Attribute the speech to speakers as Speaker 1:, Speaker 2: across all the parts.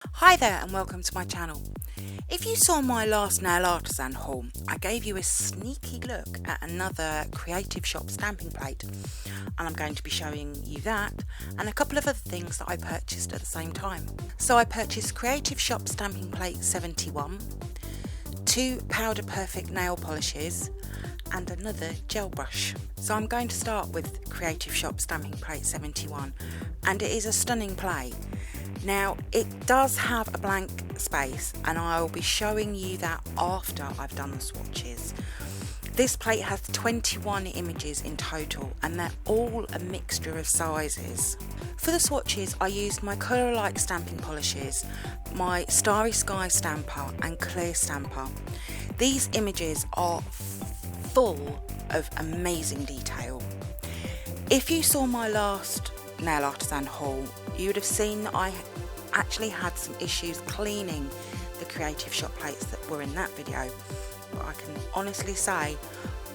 Speaker 1: Hi there and welcome to my channel. If you saw my last Nail Artisan haul, I gave you a sneaky look at another Creative Shop stamping plate, and I'm going to be showing you that and a couple of other things that I purchased at the same time. So I purchased Creative Shop stamping plate 71, 2 Powder Perfect nail polishes and another gel brush. So I'm going to start with Creative Shop stamping plate 71, and it is a stunning plate. Now it does have a blank space and I'll be showing you that after I've done the swatches. This plate has 21 images in total and they're all a mixture of sizes. For the swatches I used my colour alike stamping polishes, my Starry Sky stamper and clear stamper. These images are full of amazing detail. If you saw my last Nail Artisan haul, you would have seen that I actually had some issues cleaning the Creative Shop plates that were in that video, but I can honestly say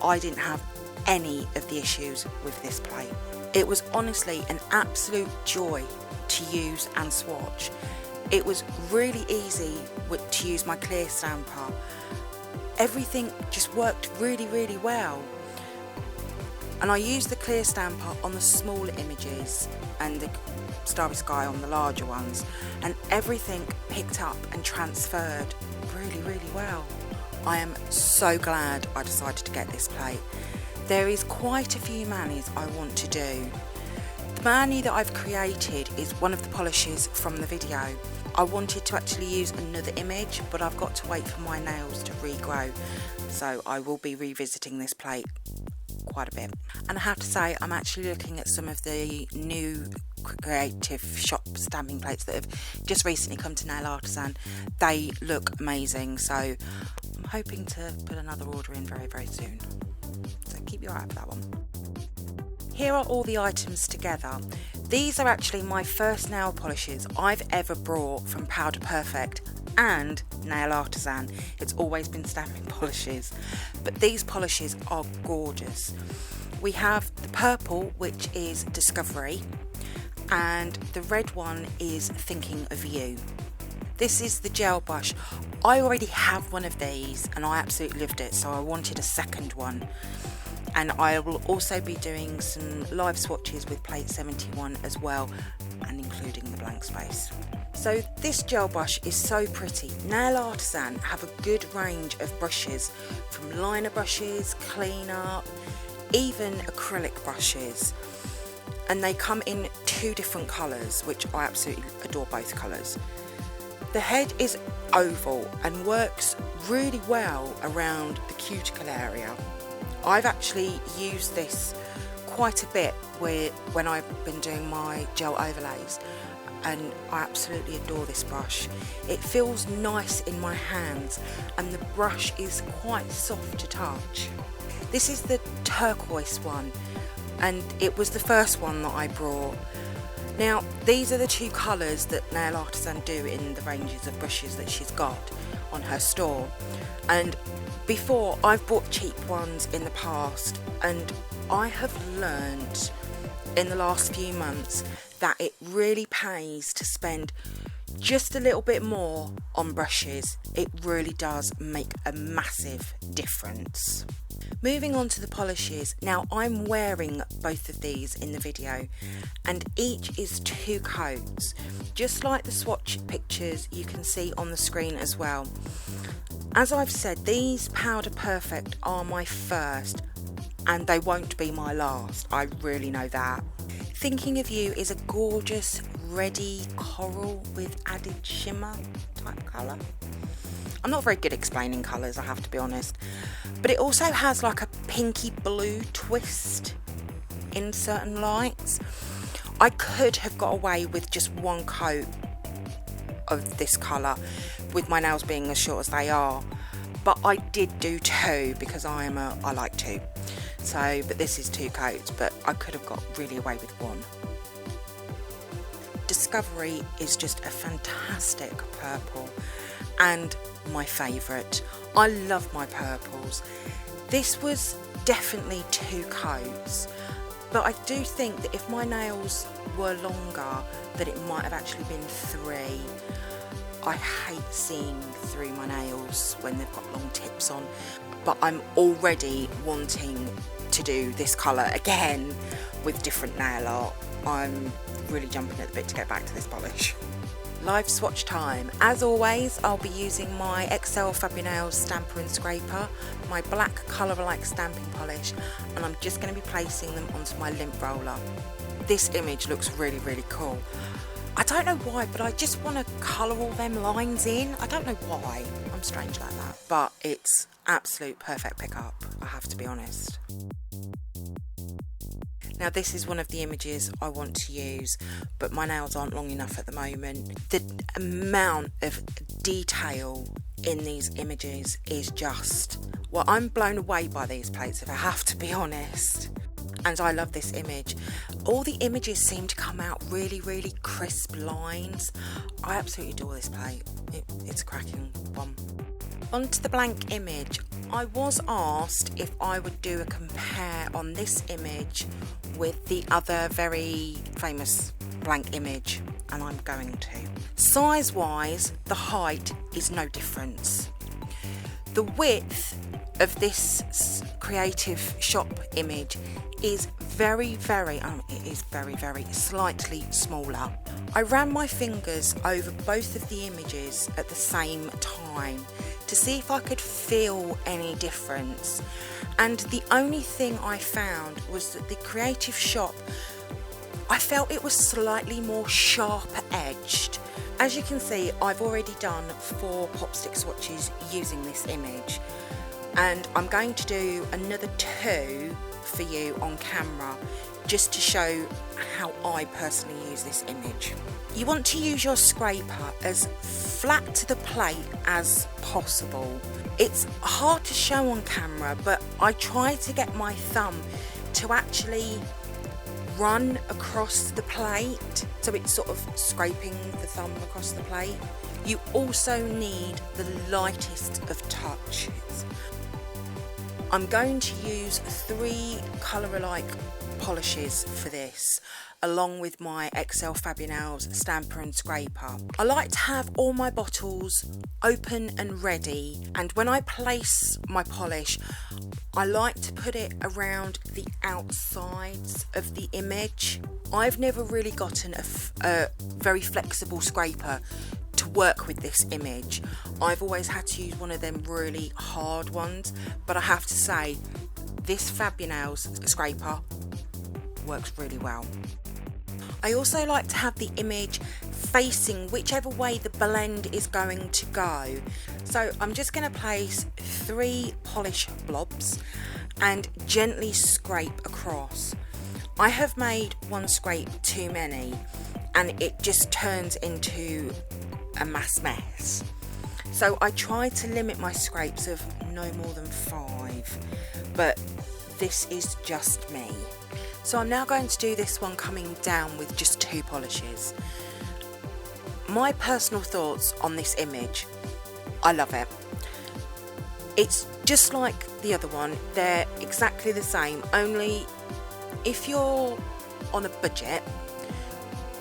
Speaker 1: I didn't have any of the issues with this plate. It was honestly an absolute joy to use and swatch. It was really easy to use my clear stamper. Everything just worked really well. And I used the clear stamper on the smaller images and the Starry Sky on the larger ones, and everything picked up and transferred really well. I am so glad I decided to get this plate. There is quite a few manis I want to do. The mani that I've created is one of the polishes from the video. I wanted to actually use another image, but I've got to wait for my nails to regrow, so I will be revisiting this plate quite a bit. And I have to say, I'm actually looking at some of the new Creative Shop stamping plates that have just recently come to Nail Artisan. They look amazing, so I'm hoping to put another order in very soon, so keep your eye out for that one. Here are all the items together. These are actually my first nail polishes I've ever brought from Powder Perfect and Nail Artisan. It's always been stamping polishes, but these polishes are gorgeous. We have the purple, which is Discovery, and the red one is Thinking of You. This is the gel brush. I already have one of these and I absolutely loved it, so I wanted a second one. And I will also be doing some live swatches with plate 71 as well, and including the blank space. So this gel brush is so pretty. Nail Artisan have a good range of brushes, from liner brushes, cleanup, even acrylic brushes. And they come in 2 different colours, which I absolutely adore both colours. The head is oval and works really well around the cuticle area. I've actually used this quite a bit when I've been doing my gel overlays, and I absolutely adore this brush. It feels nice in my hands and the brush is quite soft to touch. This is the turquoise one, and it was the first one that I brought. Now these are the 2 colours that Nail Artisan do in the ranges of brushes that she's got on her store, and before I've bought cheap ones in the past, and I have learned in the last few months that it really pays to spend just a little bit more on brushes. It really does make a massive difference. Moving on to the polishes, now I'm wearing both of these in the video and each is 2 coats, just like the swatch pictures you can see on the screen as well. As I've said, these Powder Perfect are my first and they won't be my last, I really know that. Thinking of You is a gorgeous reddy coral with added shimmer type colour. I'm not very good at explaining colours, I have to be honest, but it also has like a pinky blue twist in certain lights. I could have got away with just 1 coat of this colour with my nails being as short as they are, but I did do 2 because I like 2. So, but this is 2 coats, but I could have got really away with 1. Discovery is just a fantastic purple and my favourite. I love my purples. This was definitely 2 coats, but I do think that if my nails were longer that it might have actually been 3. I hate seeing through my nails when they've got long tips on, but I'm already wanting to do this colour again with different nail art. I'm really jumping at the bit to get back to this polish. Live swatch time. As always, I'll be using my XL FabiNails stamper and scraper, my black colour-alike stamping polish, and I'm just going to be placing them onto my lint roller. This image looks really, really cool. I don't know why, but I just want to colour all them lines in. I don't know why. I'm strange like that. But it's absolute perfect pickup, I have to be honest. Now this is one of the images I want to use, but my nails aren't long enough at the moment. The amount of detail in these images is just, well, I'm blown away by these plates if I have to be honest. And I love this image. All the images seem to come out really, really crisp lines. I absolutely adore this plate. It's a cracking one. On to the blank image. I was asked if I would do a compare on this image with the other very famous blank image, and I'm going to. Size wise, the height is no difference. The width of this creative shop image is very slightly smaller. I ran my fingers over both of the images at the same time to see if I could feel any difference, and the only thing I found was that the creative shop, I felt it was slightly more sharper edged. As you can see, I've already done 4 pop stick swatches using this image, and I'm going to do another 2 for you on camera just to show how I personally use this image. You want to use your scraper as flat to the plate as possible. It's hard to show on camera, but I try to get my thumb to actually run across the plate, so it's sort of scraping the thumb across the plate. You also need the lightest of touches. I'm going to use 3 colour-alike polishes for this, along with my XL FabiNails stamper and scraper. I like to have all my bottles open and ready, and when I place my polish, I like to put it around the outsides of the image. I've never really gotten a very flexible scraper to work with this image. I've always had to use one of them really hard ones, but I have to say this FabiNails scraper works really well. I also like to have the image facing whichever way the blend is going to go. So I'm just going to place 3 polish blobs and gently scrape across. I have made one scrape too many and it just turns into a mass mess. So I try to limit my scrapes of no more than 5, but this is just me. So I'm now going to do this one coming down with just 2 polishes. My personal thoughts on this image, I love it. It's just like the other one, they're exactly the same, only if you're on a budget,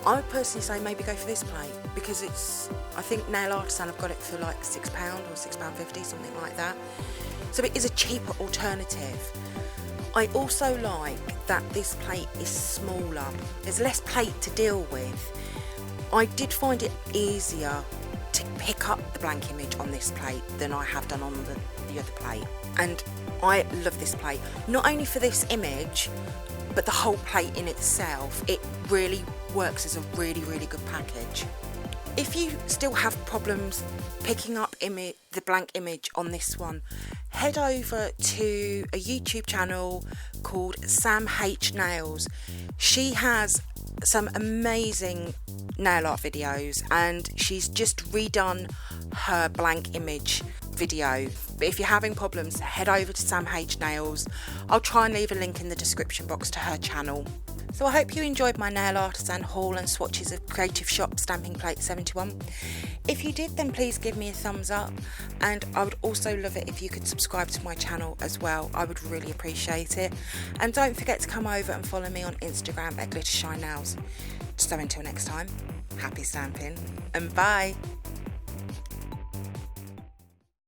Speaker 1: I would personally say maybe go for this plate, because it's, I think Nail Artisan have got it for like £6 or £6.50, something like that. So it is a cheaper alternative. I also like that this plate is smaller. There's less plate to deal with. I did find it easier to pick up the blank image on this plate than I have done on the other plate. And I love this plate, not only for this image, but the whole plate in itself. It really works as a really, really good package. If you still have problems picking up the blank image on this one, head over to a YouTube channel called Sam H Nails. She has some amazing nail art videos and she's just redone her blank image video. But if you're having problems, head over to Sam H Nails. I'll try and leave a link in the description box to her channel. So I hope you enjoyed my Nail Artisan haul and swatches of Creative Shop Stamping Plate 71. If you did, then please give me a thumbs up, and I would also love it if you could subscribe to my channel as well. I would really appreciate it. And don't forget to come over and follow me on Instagram at GlitterShineNails. So until next time, happy stamping and bye!